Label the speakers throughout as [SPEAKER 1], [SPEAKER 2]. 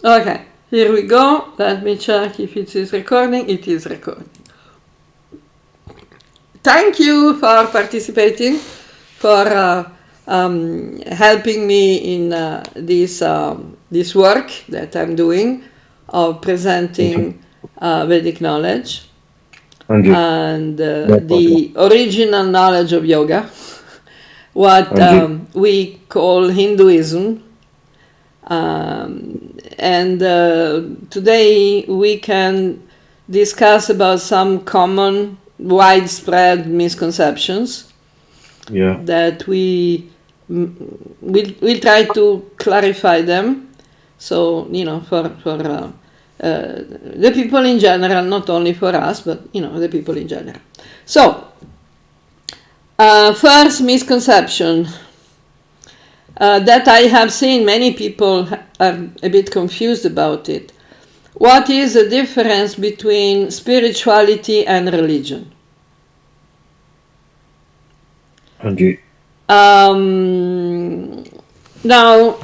[SPEAKER 1] Okay, here we go. Let me check if it is recording. It is recording. Thank you for participating, for helping me in this work that I'm doing of presenting Vedic knowledge and the original knowledge of yoga, what we call Hinduism. And today we can discuss about some common widespread misconceptions that we'll try to clarify them, so for the people in general, not only for us, but the people in general. So first misconception that I have seen many people are a bit confused about it. What is the difference between spirituality and religion? Now,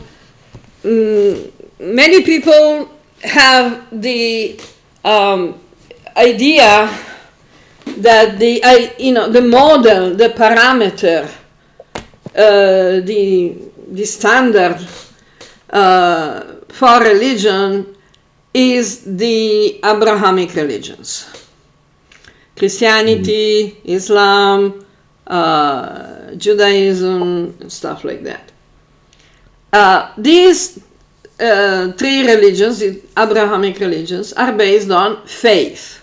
[SPEAKER 1] many people have the idea that the model, the parameter, the standard for religion is the Abrahamic religions. Christianity, Islam, Judaism, stuff like that. These three religions, the Abrahamic religions, are based on faith,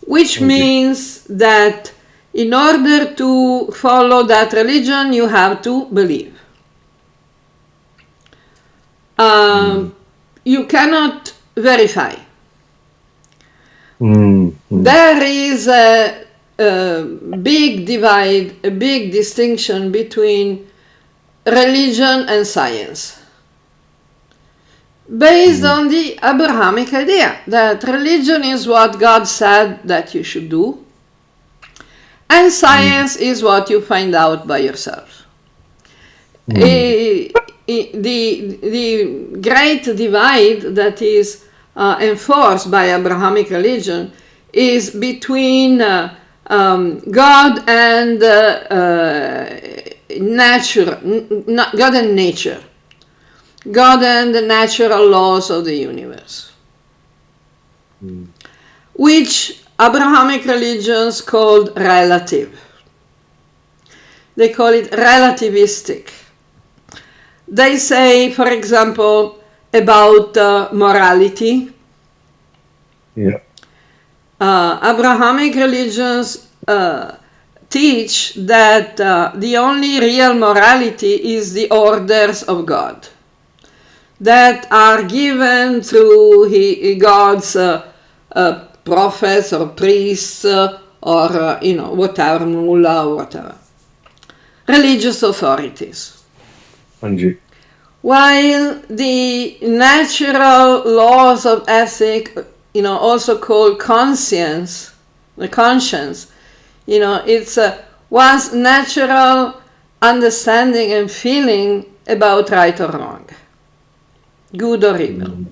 [SPEAKER 1] which means that in order to follow that religion, you have to believe. You cannot verify. There is a big divide, a big distinction between religion and science, based on the Abrahamic idea that religion is what God said that you should do, and science is what you find out by yourself. The great divide that is enforced by Abrahamic religion is between God and nature, God and nature, God and the natural laws of the universe, which Abrahamic religions called relative. They call it relativistic. They say, for example, about morality. Abrahamic religions teach that the only real morality is the orders of God that are given through God's prophets or priests or whatever, mullah or whatever, religious authorities. While the natural laws of ethic, also called conscience, the conscience, it's one's natural understanding and feeling about right or wrong, good or evil.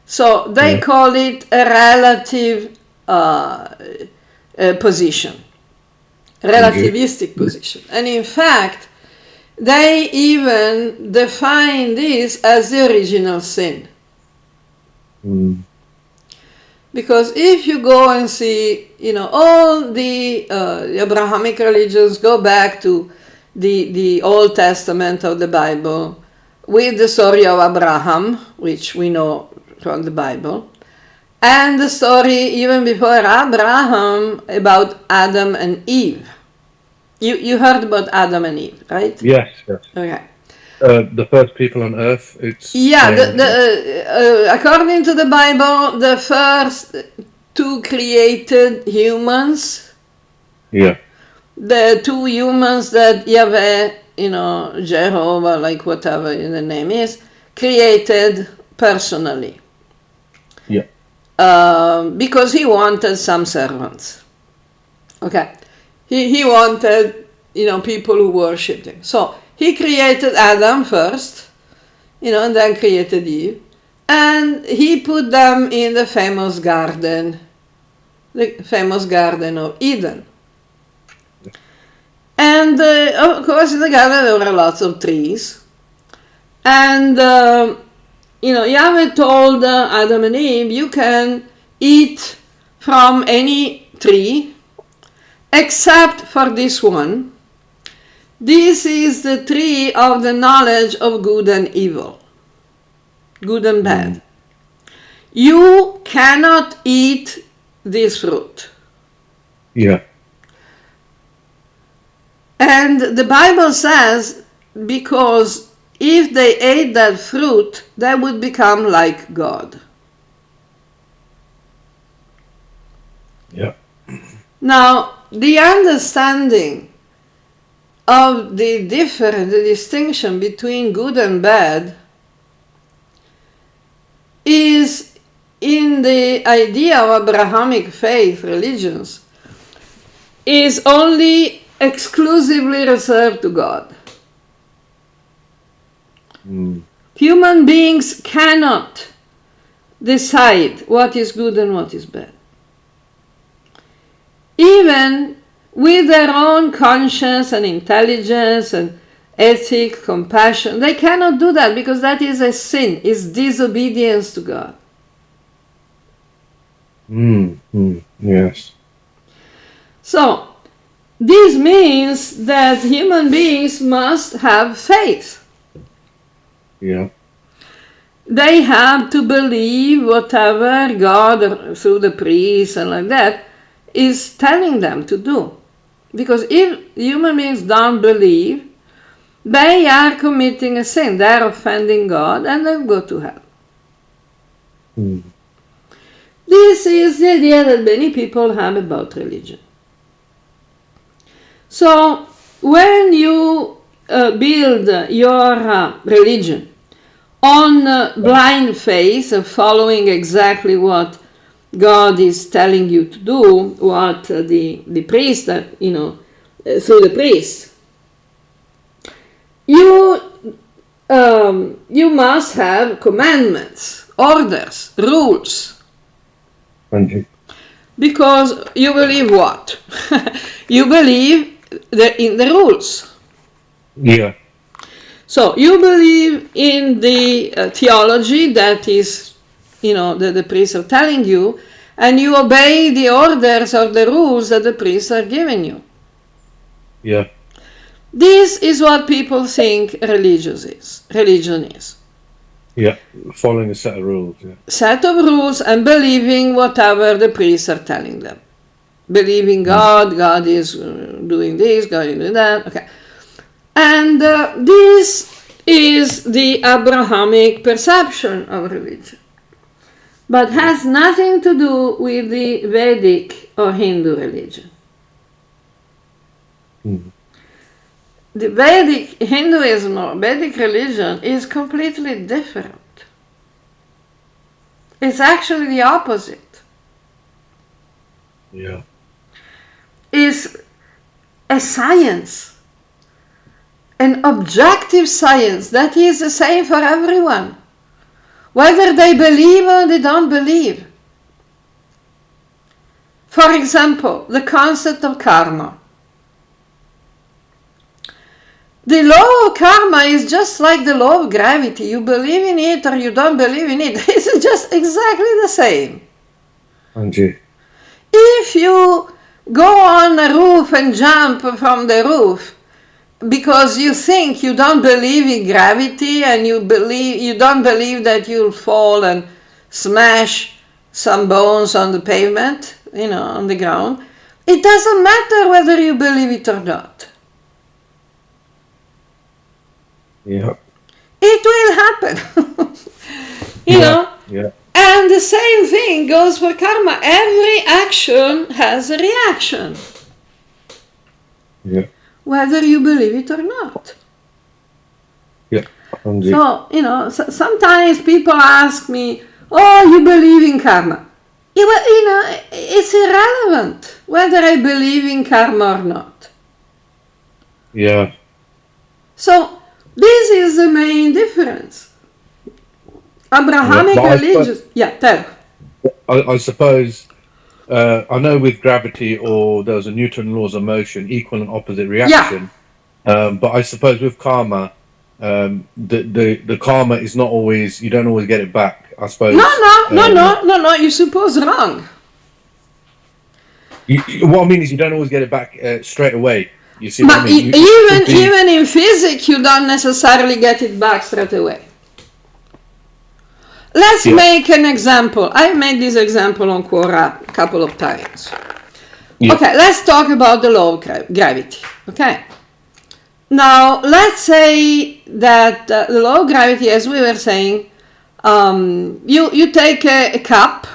[SPEAKER 1] So they call it a relative position, relativistic position. And in fact, they even define this as the original sin. Because if you go and see, all the Abrahamic religions go back to the Old Testament of the Bible with the story of Abraham, which we know from the Bible, and the story even before Abraham about Adam and Eve. You heard about Adam and Eve, right?
[SPEAKER 2] Yes.
[SPEAKER 1] Okay.
[SPEAKER 2] The first people on earth.
[SPEAKER 1] According to the Bible, the first two created humans. The two humans that Yahweh, Jehovah, like whatever the name is, created personally. Because he wanted some servants. Okay. He wanted, people who worshipped him. So he created Adam first, and then created Eve. And he put them in the famous garden of Eden. And of course in the garden there were lots of trees. And, Yahweh told Adam and Eve, you can eat from any tree except for this one. This is the tree of the knowledge of good and evil, good and bad. You cannot eat this fruit.
[SPEAKER 2] Yeah.
[SPEAKER 1] And the Bible says, because if they ate that fruit, they would become like God.
[SPEAKER 2] Yeah.
[SPEAKER 1] Now, the understanding of the distinction between good and bad is in the idea of Abrahamic faith religions is only exclusively reserved to God. Human beings cannot decide what is good and what is bad. Even with their own conscience and intelligence and ethic, compassion, they cannot do that because that is a sin, is disobedience to God.
[SPEAKER 2] Yes.
[SPEAKER 1] So, this means that human beings must have faith.
[SPEAKER 2] Yeah.
[SPEAKER 1] They have to believe whatever God, through the priests and like that, is telling them to do. Because if human beings don't believe, they are committing a sin. They are offending God and they go to hell. This is the idea that many people have about religion. So, when you build your religion on blind faith of following exactly what God is telling you to do, what the priest, through the priest, you must have commandments, orders, rules. Because you believe what? You believe in the rules.
[SPEAKER 2] Yeah.
[SPEAKER 1] So you believe in the theology that is, the priests are telling you, and you obey the orders or the rules that the priests are giving you.
[SPEAKER 2] Yeah.
[SPEAKER 1] This is what people think religion is.
[SPEAKER 2] Yeah. Following a set of rules. Yeah.
[SPEAKER 1] Set of rules and believing whatever the priests are telling them. Believing God is doing this, God is doing that. Okay. And this is the Abrahamic perception of religion, but has nothing to do with the Vedic or Hindu religion. The Vedic Hinduism or Vedic religion is completely different. It's actually the opposite.
[SPEAKER 2] Yeah.
[SPEAKER 1] It's a science, an objective science that is the same for everyone, whether they believe or they don't believe. For example, the concept of karma. The law of karma is just like the law of gravity. You believe in it or you don't believe in it. It's just exactly the same.
[SPEAKER 2] Angie.
[SPEAKER 1] If you go on a roof and jump from the roof because you think you don't believe in gravity and you don't believe that you'll fall and smash some bones on the pavement, on the ground, it doesn't matter whether you believe it or not.
[SPEAKER 2] Yeah.
[SPEAKER 1] It will happen. you know?
[SPEAKER 2] Yeah.
[SPEAKER 1] And the same thing goes for karma. Every action has a reaction.
[SPEAKER 2] Yeah.
[SPEAKER 1] Whether you believe it or not.
[SPEAKER 2] Yeah. Angie.
[SPEAKER 1] So, sometimes people ask me, oh, you believe in karma. It's irrelevant whether I believe in karma or not.
[SPEAKER 2] Yeah.
[SPEAKER 1] So this is the main difference. Abrahamic religions. Yeah, tell.
[SPEAKER 2] I suppose I know with gravity or there's a Newton laws of motion, equal and opposite
[SPEAKER 1] Yeah.
[SPEAKER 2] reaction. But I suppose with karma, the karma is not always, you don't always get it back. I suppose.
[SPEAKER 1] No. You suppose wrong.
[SPEAKER 2] What I mean is you don't always get it back straight away. You see
[SPEAKER 1] But
[SPEAKER 2] what I mean?
[SPEAKER 1] even in physics, you don't necessarily get it back straight away. Let's make an example. I made this example on Quora a couple of times. Yeah. Okay, let's talk about the law of gravity. Okay. Now, let's say that the law of gravity, as we were saying, you take a cup,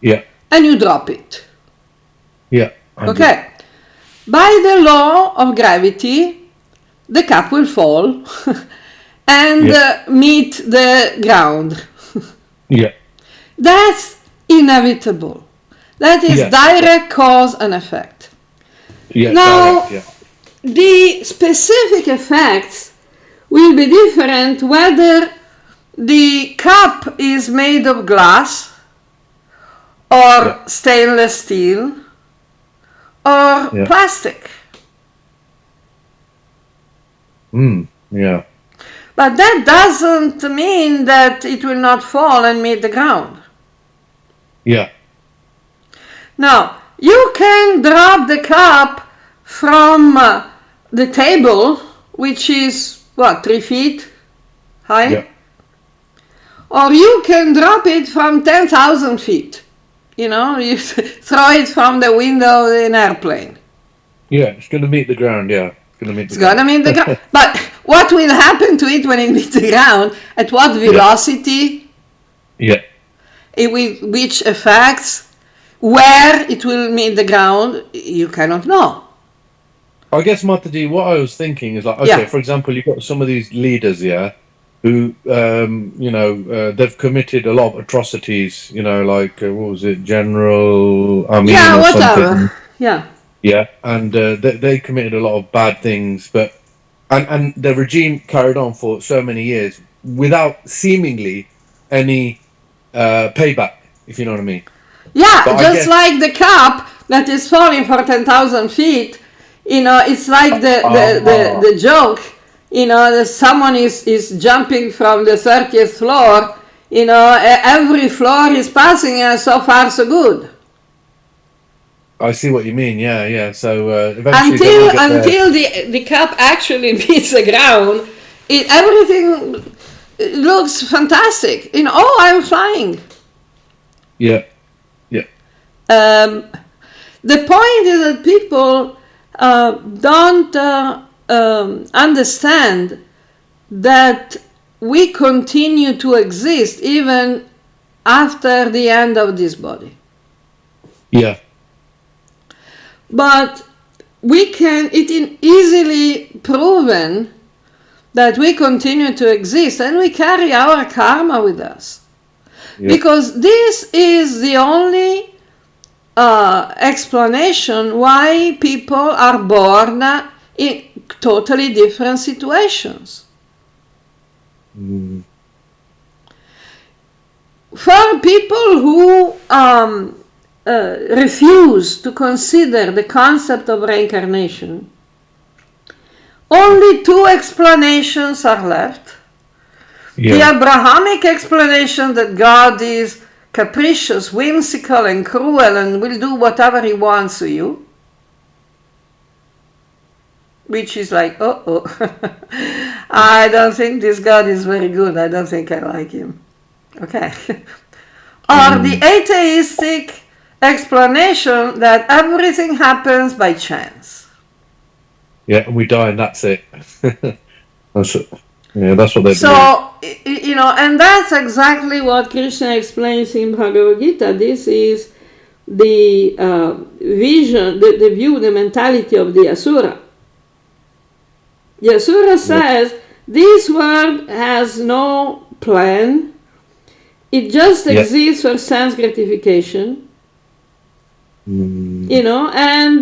[SPEAKER 2] yeah,
[SPEAKER 1] and you drop it.
[SPEAKER 2] Yeah.
[SPEAKER 1] Okay. By the law of gravity, the cup will fall and meet the ground.
[SPEAKER 2] Yeah.
[SPEAKER 1] That's inevitable. That is direct cause and effect.
[SPEAKER 2] Yeah.
[SPEAKER 1] Now,
[SPEAKER 2] direct,
[SPEAKER 1] the specific effects will be different whether the cup is made of glass or stainless steel or plastic.
[SPEAKER 2] Yeah.
[SPEAKER 1] But that doesn't mean that it will not fall and meet the ground.
[SPEAKER 2] Yeah.
[SPEAKER 1] Now, you can drop the cup from the table, which is, 3 feet high?
[SPEAKER 2] Yeah.
[SPEAKER 1] Or you can drop it from 10,000 feet. You know, you throw it from the window of an airplane.
[SPEAKER 2] Yeah, it's going to meet the ground, It's
[SPEAKER 1] going to meet the ground. But what will happen to it when it meets the ground? At what velocity?
[SPEAKER 2] Yeah.
[SPEAKER 1] Which effects? Where it will meet the ground? You cannot know.
[SPEAKER 2] I guess, Mataji, what I was thinking is like, okay, for example, you've got some of these leaders, who, they've committed a lot of atrocities, like, what was it, General Amin or
[SPEAKER 1] whatever.
[SPEAKER 2] Something.
[SPEAKER 1] Yeah.
[SPEAKER 2] Yeah, and they committed a lot of bad things, but and the regime carried on for so many years without seemingly any payback, if you know what I mean.
[SPEAKER 1] Yeah, but just like the cup that is falling for 10,000 feet, it's like the joke, that someone is jumping from the 30th floor, every floor is passing and so far so good.
[SPEAKER 2] I see what you mean. Yeah. So eventually,
[SPEAKER 1] until the cup actually meets the ground, everything looks fantastic. I'm flying.
[SPEAKER 2] Yeah.
[SPEAKER 1] The point is that people don't understand that we continue to exist even after the end of this body.
[SPEAKER 2] Yeah.
[SPEAKER 1] But it is easily proven that we continue to exist and we carry our karma with us. Yeah. Because this is the only explanation why people are born in totally different situations. For people who refuse to consider the concept of reincarnation, only 2 explanations are left. Yeah. The Abrahamic explanation that God is capricious, whimsical, and cruel and will do whatever he wants to you, which is like, I don't think this God is very good. I don't think I like him. Okay. Or the atheistic explanation that everything happens by chance.
[SPEAKER 2] Yeah, and we die and that's it. That's what they believe.
[SPEAKER 1] So, and that's exactly what Krishna explains in Bhagavad Gita. This is the vision, the view, the mentality of the Asura. The Asura says, this world has no plan. It just exists for sense gratification. And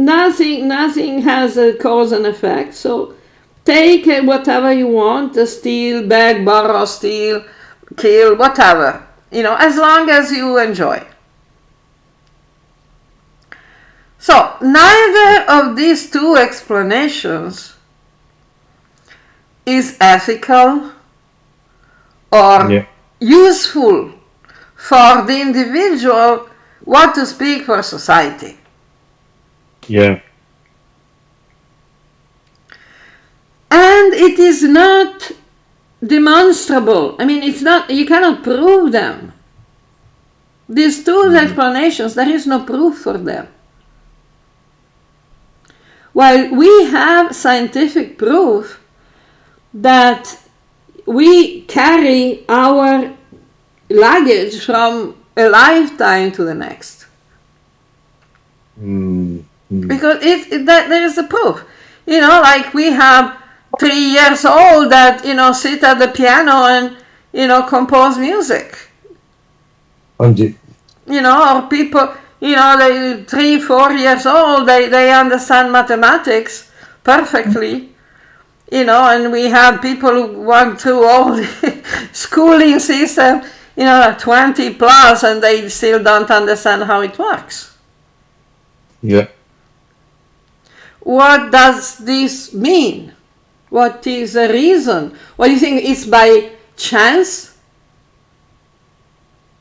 [SPEAKER 1] nothing has a cause and effect. So take whatever you want, steal, beg, borrow, steal, kill, whatever, as long as you enjoy. So neither of these two explanations is ethical or useful for the individual, what to speak for society.
[SPEAKER 2] Yeah.
[SPEAKER 1] And it is not demonstrable. I mean, it's not, you cannot prove them. These two explanations, there is no proof for them. While we have scientific proof that we carry our luggage from a lifetime to the next. Because there is the proof. Like we have 3 years old that, sit at the piano and, compose music. Or people, they 3-4 years old, they understand mathematics perfectly. And we have people who went through all the schooling system, 20 plus, and they still don't understand how it works.
[SPEAKER 2] Yeah.
[SPEAKER 1] What does this mean? What is the reason? What do you think? It's by chance?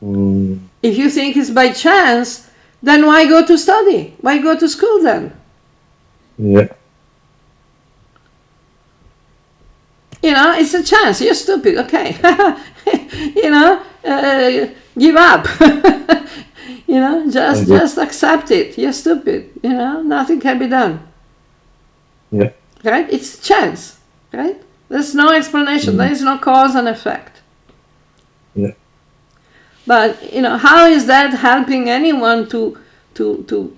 [SPEAKER 1] If you think it's by chance, then why go to study? Why go to school then?
[SPEAKER 2] Yeah.
[SPEAKER 1] It's a chance. You're stupid. Okay. Give up. Just accept it. You're stupid. Nothing can be done.
[SPEAKER 2] Yeah.
[SPEAKER 1] Right? It's chance. Right? There's no explanation. There is no cause and effect.
[SPEAKER 2] Yeah.
[SPEAKER 1] But, how is that helping anyone to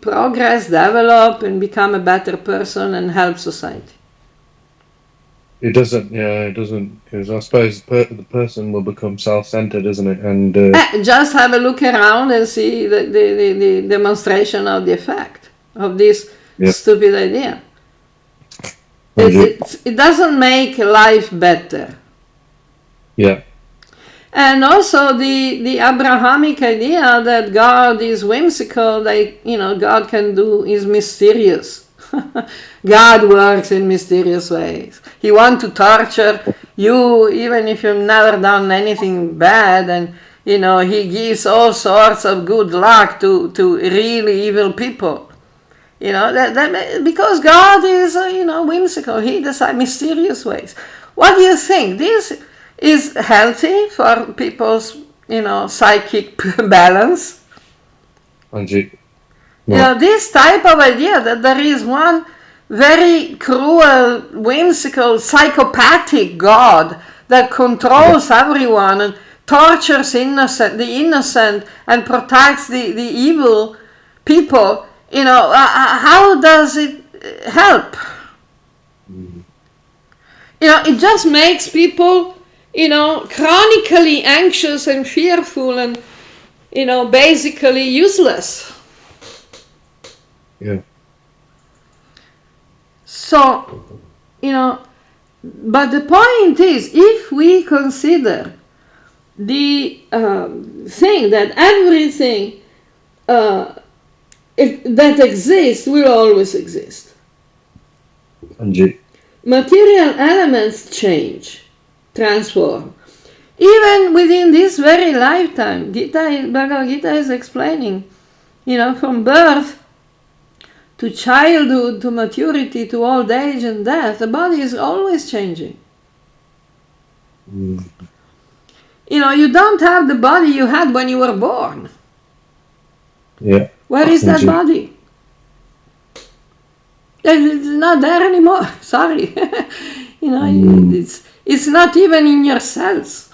[SPEAKER 1] progress, develop, and become a better person and help society?
[SPEAKER 2] It doesn't, because I suppose the person will become self-centered, isn't it? And
[SPEAKER 1] just have a look around and see the demonstration of the effect of this stupid idea. It doesn't make life better.
[SPEAKER 2] Yeah.
[SPEAKER 1] And also the Abrahamic idea that God is whimsical, God can do, is mysterious. God works in mysterious ways. He wants to torture you even if you've never done anything bad, and he gives all sorts of good luck to really evil people. Because God is whimsical. He decides mysterious ways. What do you think? This is healthy for people's psychic balance? This type of idea that there is one very cruel, whimsical, psychopathic God that controls everyone and tortures the innocent and protects the evil people, how does it help? It just makes people, chronically anxious and fearful and, basically useless.
[SPEAKER 2] Yeah.
[SPEAKER 1] So, but the point is, if we consider the thing that everything that exists will always exist. Material elements change, transform. Even within this very lifetime, Bhagavad Gita is explaining, from birth to childhood, to maturity, to old age and death, the body is always changing. You don't have the body you had when you were born.
[SPEAKER 2] Yeah.
[SPEAKER 1] Where is that body? It's not there anymore. Sorry. It's not even in your cells.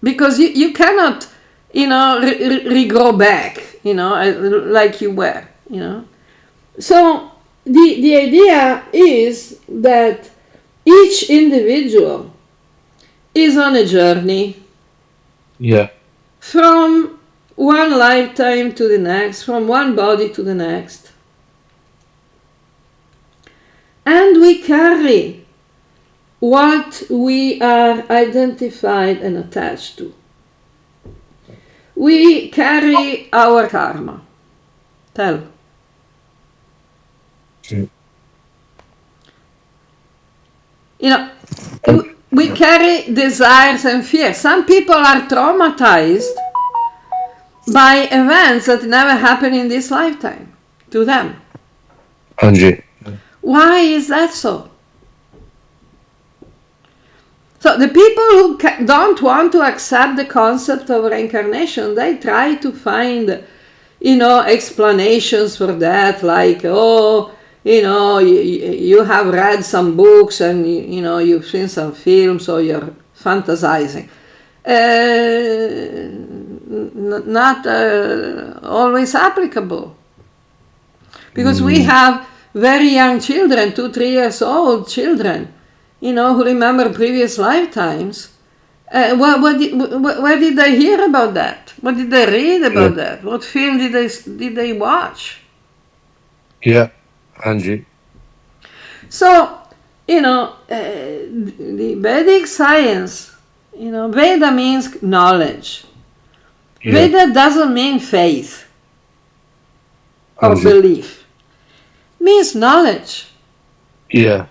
[SPEAKER 1] Because you cannot, regrow back, like you were, So the idea is that each individual is on a journey.
[SPEAKER 2] Yeah.
[SPEAKER 1] From one lifetime to the next, from one body to the next. And we carry what we are identified and attached to. We carry our karma. Tell.
[SPEAKER 2] Okay.
[SPEAKER 1] You know, we carry desires and fears. Some people are traumatized by events that never happened in this lifetime to them.
[SPEAKER 2] Angie.
[SPEAKER 1] Why is that so? So the people who don't want to accept the concept of reincarnation, they try to find, explanations for that, like, you have read some books and, you've seen some films, or you're fantasizing. Not always applicable. Because we have very young children, 2-3 years old children, who remember previous lifetimes. Where did they hear about that? What did they read about that? What film did they watch?
[SPEAKER 2] Yeah, Angie.
[SPEAKER 1] So, the Vedic science, Veda means knowledge. Yeah. Veda doesn't mean faith or belief. It means knowledge.
[SPEAKER 2] Yeah.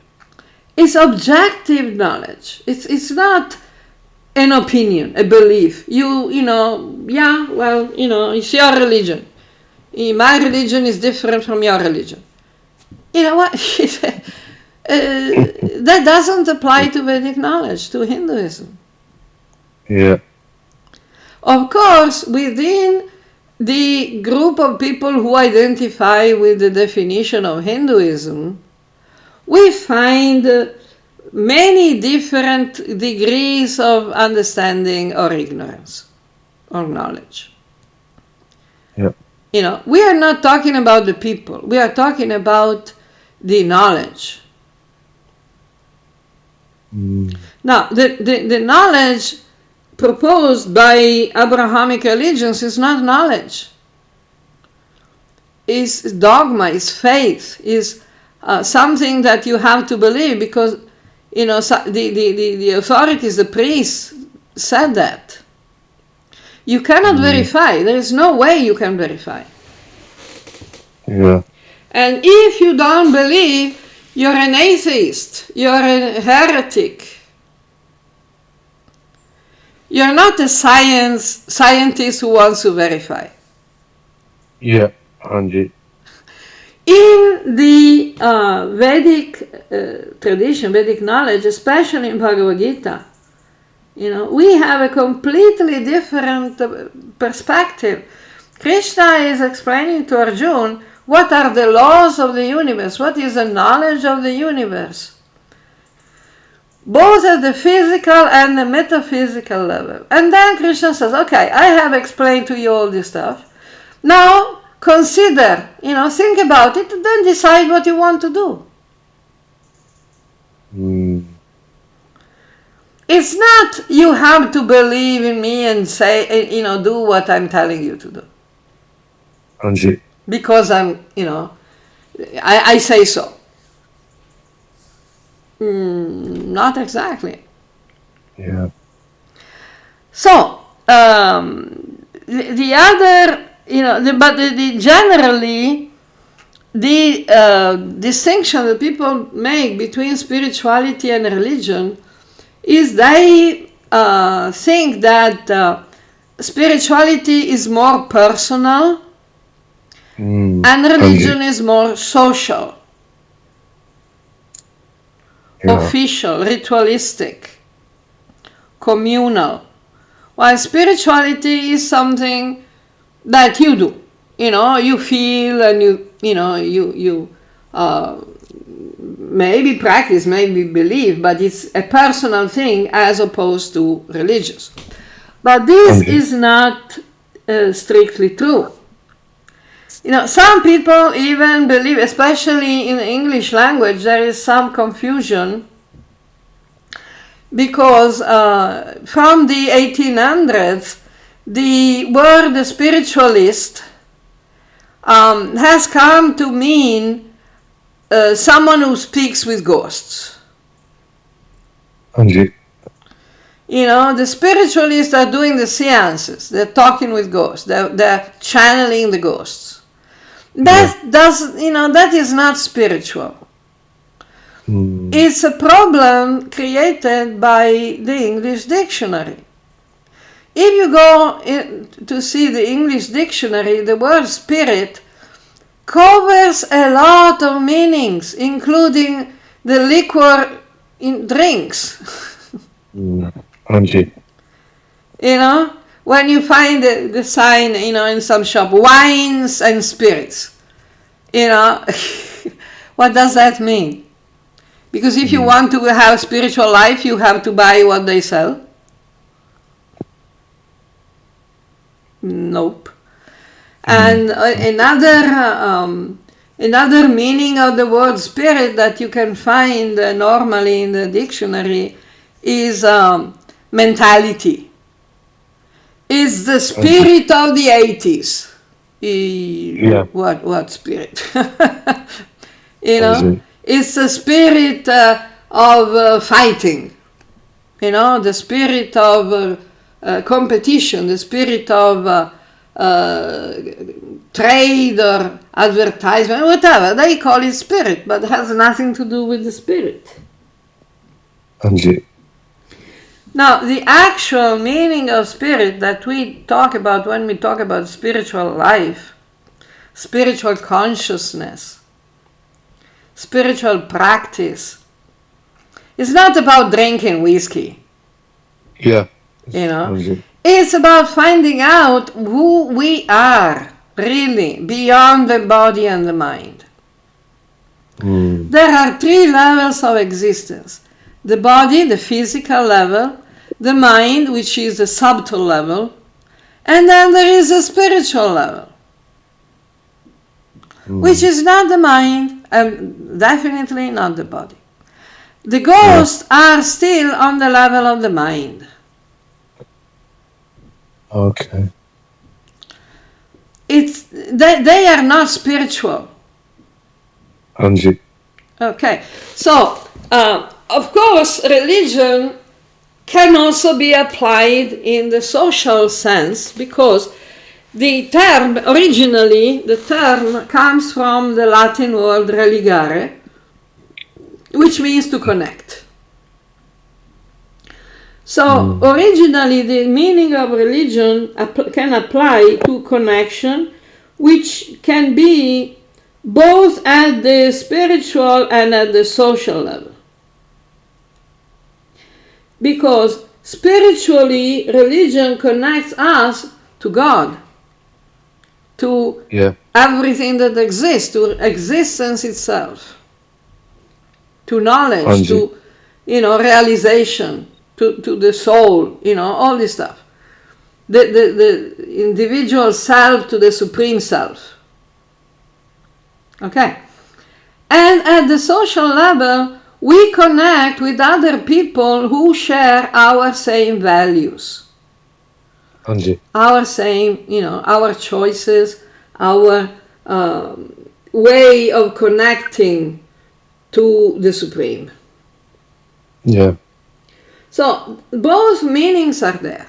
[SPEAKER 1] It's objective knowledge. It's not an opinion, a belief. It's your religion. My religion is different from your religion. You know what? That doesn't apply to Vedic knowledge, to Hinduism.
[SPEAKER 2] Yeah.
[SPEAKER 1] Of course, within the group of people who identify with the definition of Hinduism, we find many different degrees of understanding or ignorance or knowledge.
[SPEAKER 2] Yeah.
[SPEAKER 1] We are not talking about the people. We are talking about the knowledge. Now, the knowledge proposed by Abrahamic religions is not knowledge. It's dogma, it's faith, is something that you have to believe because, the authorities, the priests said that. You cannot verify. There is no way you can verify.
[SPEAKER 2] Yeah.
[SPEAKER 1] And if you don't believe, you're an atheist. You're a heretic. You're not a scientist who wants to verify.
[SPEAKER 2] Yeah, Angie.
[SPEAKER 1] In the Vedic tradition, Vedic knowledge, especially in Bhagavad Gita, we have a completely different perspective. Krishna is explaining to Arjuna what are the laws of the universe, what is the knowledge of the universe, both at the physical and the metaphysical level. And then Krishna says, okay, I have explained to you all this stuff. Now consider, think about it, then decide what you want to do. It's not you have to believe in me and say, do what I'm telling you to do.
[SPEAKER 2] Angie.
[SPEAKER 1] Because I'm, I say so. Not exactly.
[SPEAKER 2] Yeah.
[SPEAKER 1] So, the other, generally, the distinction that people make between spirituality and religion is they think that spirituality is more personal and religion is more social, official, ritualistic, communal, while spirituality is something that you do. You feel and you maybe practice, maybe believe, but it's a personal thing as opposed to religious. But this is not strictly true. Some people even believe, especially in the English language, there is some confusion because from the 1800s, the word spiritualist has come to mean someone who speaks with ghosts.
[SPEAKER 2] Anji.
[SPEAKER 1] You know, the spiritualists are doing the seances. They're talking with ghosts. They're channeling the ghosts. That is not spiritual. It's a problem created by the English dictionary. If you go to see the English dictionary, the word spirit covers a lot of meanings, including the liquor in drinks.
[SPEAKER 2] Anji.
[SPEAKER 1] You know, when you find the sign, you know, in some shop, wines and spirits, you know, what does that mean? Because if you want to have spiritual life, you have to buy what they sell. Nope. And another meaning of the word spirit that you can find normally in the dictionary is mentality. It's the spirit of the 80s. What spirit? You know, it's the spirit of fighting. You know, the spirit of competition, the spirit of trade or advertisement, whatever. They call it spirit, but it has nothing to do with the spirit.
[SPEAKER 2] Anji.
[SPEAKER 1] Now, the actual meaning of spirit that we talk about when we talk about spiritual life, spiritual consciousness, spiritual practice, is not about drinking whiskey.
[SPEAKER 2] Yeah.
[SPEAKER 1] You know, it's about finding out who we are, really, beyond the body and the mind. There are 3 levels of existence. The body, the physical level, the mind, which is the subtle level, and then there is a spiritual level, which is not the mind, and definitely not the body. The ghosts are still on the level of the mind.
[SPEAKER 2] Okay.
[SPEAKER 1] They are not spiritual.
[SPEAKER 2] Anji.
[SPEAKER 1] Okay, so of course religion can also be applied in the social sense, because the term comes from the Latin word religare, which means to connect. So originally the meaning of religion can apply to connection, which can be both at the spiritual and at the social level. Because spiritually, religion connects us to God, to everything that exists, to existence itself, to knowledge, to, you know, realization, to the soul, you know, all this stuff. The individual self to the supreme self. Okay? And at the social level, we connect with other people who share our same values.
[SPEAKER 2] Anji.
[SPEAKER 1] Our same, you know, our choices, our way of connecting to the Supreme.
[SPEAKER 2] Yeah.
[SPEAKER 1] So both meanings are there.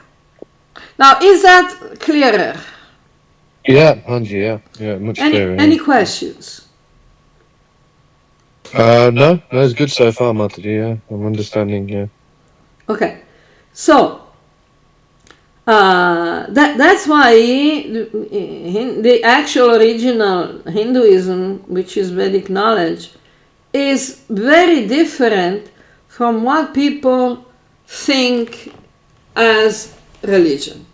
[SPEAKER 1] Now, is that clearer?
[SPEAKER 2] Yeah, Anji, yeah, much clearer.
[SPEAKER 1] Any questions?
[SPEAKER 2] No, that's good so far, Mataji, yeah. I'm understanding, yeah.
[SPEAKER 1] Okay, so that's why the actual original Hinduism, which is Vedic knowledge, is very different from what people think as religion.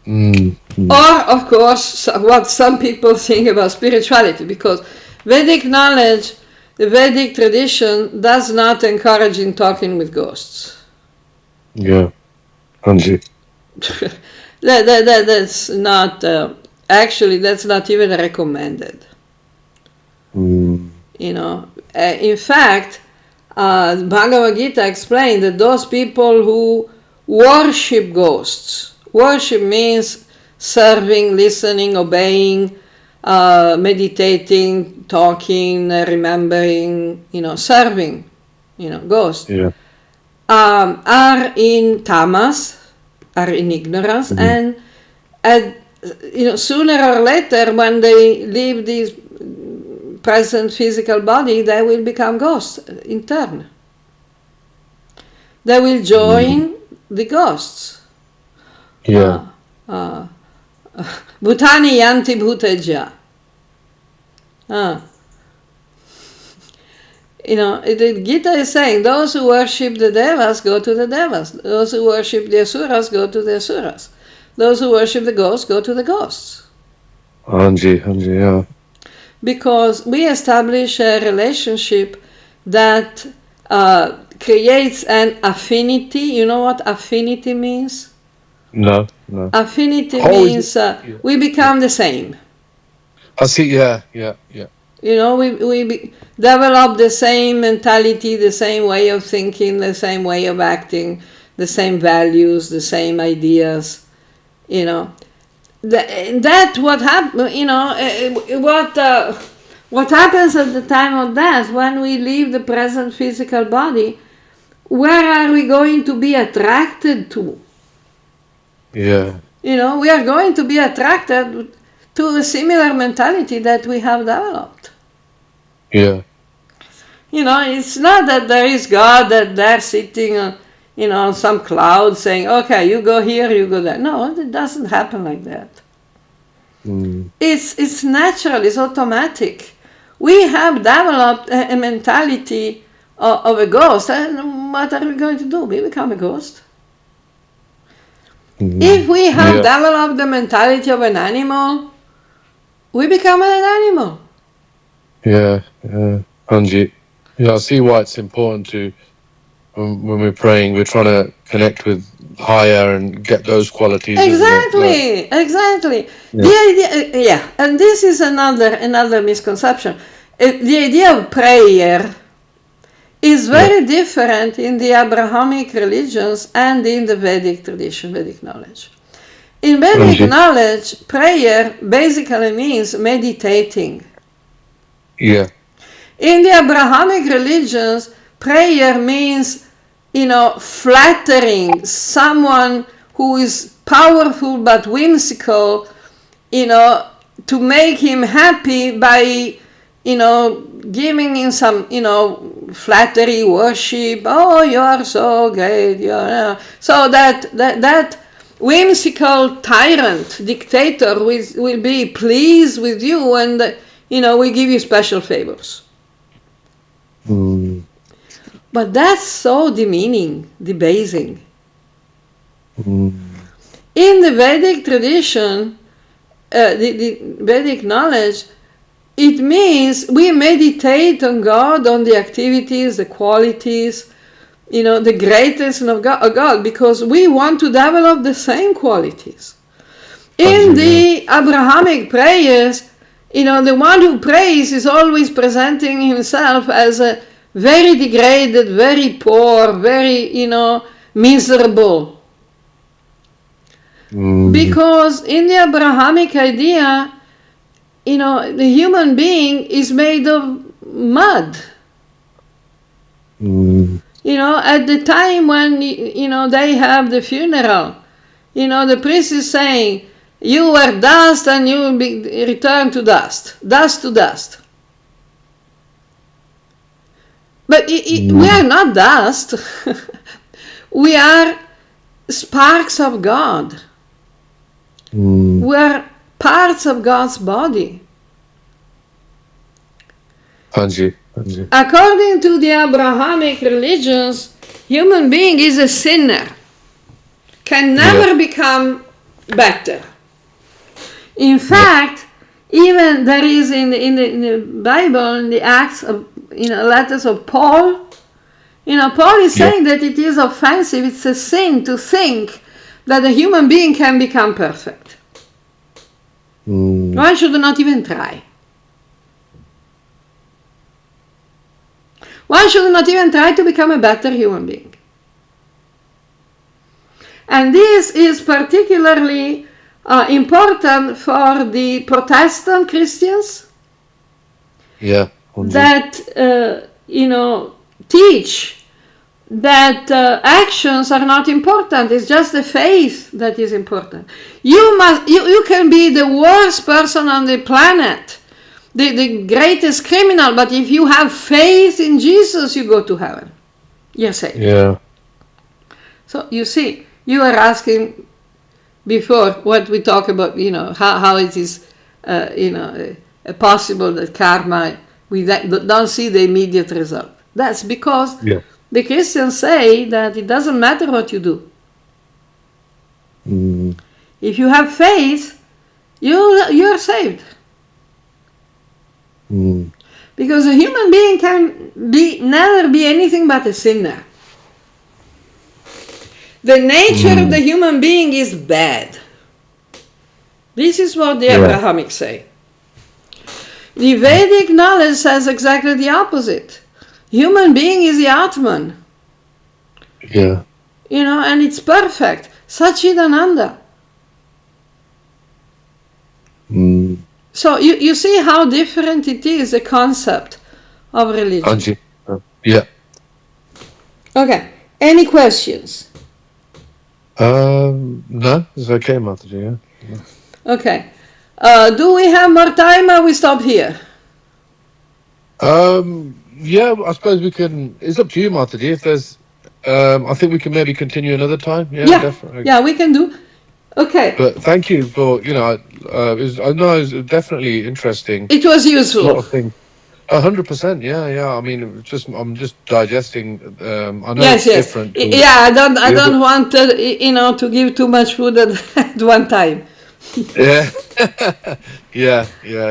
[SPEAKER 1] Or, of course, what some people think about spirituality, because Vedic knowledge, the Vedic tradition, does not encourage in talking with ghosts.
[SPEAKER 2] Yeah, Anji.
[SPEAKER 1] That's not, actually, that's not even recommended. You know, in fact, Bhagavad Gita explained that those people who worship ghosts, worship means serving, listening, obeying, meditating, talking, remembering, serving, ghosts,
[SPEAKER 2] Yeah.
[SPEAKER 1] are in tamas, are in ignorance, and sooner or later, when they leave this present physical body, they will become ghosts in turn. They will join the ghosts.
[SPEAKER 2] Yeah.
[SPEAKER 1] Bhutani yanti bhuteja. The Gita is saying those who worship the devas go to the devas. Those who worship the asuras go to the asuras. Those who worship the ghosts go to the ghosts.
[SPEAKER 2] Hanji, yeah.
[SPEAKER 1] Because we establish a relationship that creates an affinity. You know what affinity means?
[SPEAKER 2] No.
[SPEAKER 1] Affinity means we become the same.
[SPEAKER 2] I see. Yeah.
[SPEAKER 1] We develop the same mentality, the same way of thinking, the same way of acting, the same values, the same ideas. That what happens. What happens at the time of death when we leave the present physical body? Where are we going to be attracted to?
[SPEAKER 2] Yeah.
[SPEAKER 1] We are going to be attracted to a similar mentality that we have developed.
[SPEAKER 2] Yeah.
[SPEAKER 1] It's not that there is God that they're sitting on some cloud saying, okay, you go here, you go there. No, it doesn't happen like that. It's natural, it's automatic. We have developed a mentality of a ghost, and what are we going to do? We become a ghost. If we have developed the mentality of an animal, we become an animal.
[SPEAKER 2] Yeah. Hanji. Yeah, I see why it's important to, when we're praying, we're trying to connect with higher and get those qualities.
[SPEAKER 1] Exactly.
[SPEAKER 2] Yeah.
[SPEAKER 1] The idea, and this is another misconception. The idea of prayer is very different in the Abrahamic religions and in the Vedic tradition, Vedic knowledge. In Vedic knowledge, prayer basically means meditating.
[SPEAKER 2] Yeah.
[SPEAKER 1] In the Abrahamic religions, prayer means, flattering someone who is powerful but whimsical, to make him happy by, giving him some, flattery, worship. Oh, you are so great. So that whimsical tyrant, dictator will be pleased with you and, we give you special favors. But that's so demeaning, debasing. In the Vedic tradition, the Vedic knowledge, it means we meditate on God, on the activities, the qualities, the greatness of God, because we want to develop the same qualities. In the Abrahamic prayers, the one who prays is always presenting himself as a very degraded, very poor, very, miserable. Because in the Abrahamic idea, the human being is made of mud. At the time when, they have the funeral, the priest is saying, you were dust and you will be returned to dust to dust. But we are not dust. We are sparks of God. We are parts of God's body. According to the Abrahamic religions, human being is a sinner, can never become better. In fact, even there is in the Bible, in the Acts of, letters of Paul, Paul is saying that it is offensive, it's a sin to think that a human being can become perfect. One should not even try. One should not even try to become a better human being. And this is particularly important for the Protestant Christians.
[SPEAKER 2] Yeah.
[SPEAKER 1] That teach that actions are not important. It's just the faith that is important. You can be the worst person on the planet, the greatest criminal, but if you have faith in Jesus, you go to heaven. You're saved.
[SPEAKER 2] Yeah.
[SPEAKER 1] So you see, you were asking before what we talk about, how it is, possible that karma, we don't see the immediate result. That's because the Christians say that it doesn't matter what you do. If you have faith, you're saved. Because a human being can never be anything but a sinner. The nature of the human being is bad. This is what the Abrahamics say. The Vedic knowledge says exactly the opposite. Human being is the Atman.
[SPEAKER 2] Yeah.
[SPEAKER 1] And it's perfect. Sachidananda. So you see how different it is, the concept of religion.
[SPEAKER 2] Yeah.
[SPEAKER 1] Okay. Any questions?
[SPEAKER 2] No, it's okay, Mataji, yeah.
[SPEAKER 1] Okay. Do we have more time or we stop here?
[SPEAKER 2] Yeah, I suppose we can. It's up to you, Mataji. If there's, I think we can maybe continue another time. Yeah, definitely.
[SPEAKER 1] Yeah, we can do. Okay.
[SPEAKER 2] But thank you for, I know it was definitely interesting.
[SPEAKER 1] It was useful.
[SPEAKER 2] A lot of things. 100%. Yeah. I mean, I'm just digesting. I know it's different.
[SPEAKER 1] Yeah, I don't want to give too much food at one time.
[SPEAKER 2] Yeah. Yeah.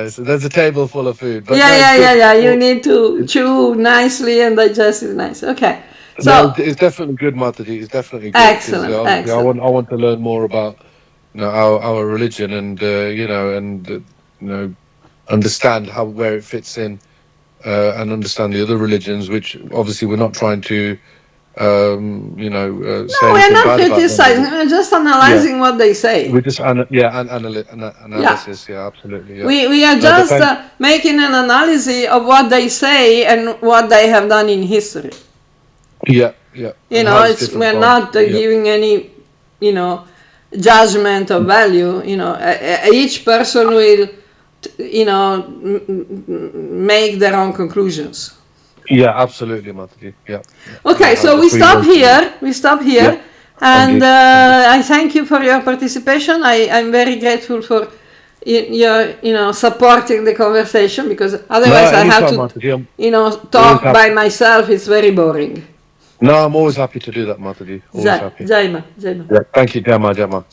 [SPEAKER 2] So there's a table full of food. But
[SPEAKER 1] yeah. You need to chew nicely and digest it nice. Okay. So
[SPEAKER 2] no, it's definitely good, Mataji. It's definitely good.
[SPEAKER 1] Excellent.
[SPEAKER 2] I want to learn more about our religion and understand where it fits in, and understand the other religions, which obviously we're not trying to say
[SPEAKER 1] we're not criticizing. We're just analyzing what they say.
[SPEAKER 2] We're just analysis. Yeah, absolutely. Yeah.
[SPEAKER 1] We are just making an analysis of what they say and what they have done in history.
[SPEAKER 2] Yeah.
[SPEAKER 1] We're not giving any, judgment or value. Each person will, make their own conclusions.
[SPEAKER 2] Yeah, absolutely, Mataji. Yeah.
[SPEAKER 1] Okay, so we stop here. Yeah. And I thank you for your participation. I'm very grateful for your, supporting the conversation, because otherwise I have to, talk by myself. It's very boring.
[SPEAKER 2] No, I'm always happy to do that, Mataji. Always happy.
[SPEAKER 1] Jaima.
[SPEAKER 2] Yeah, thank you, Jama.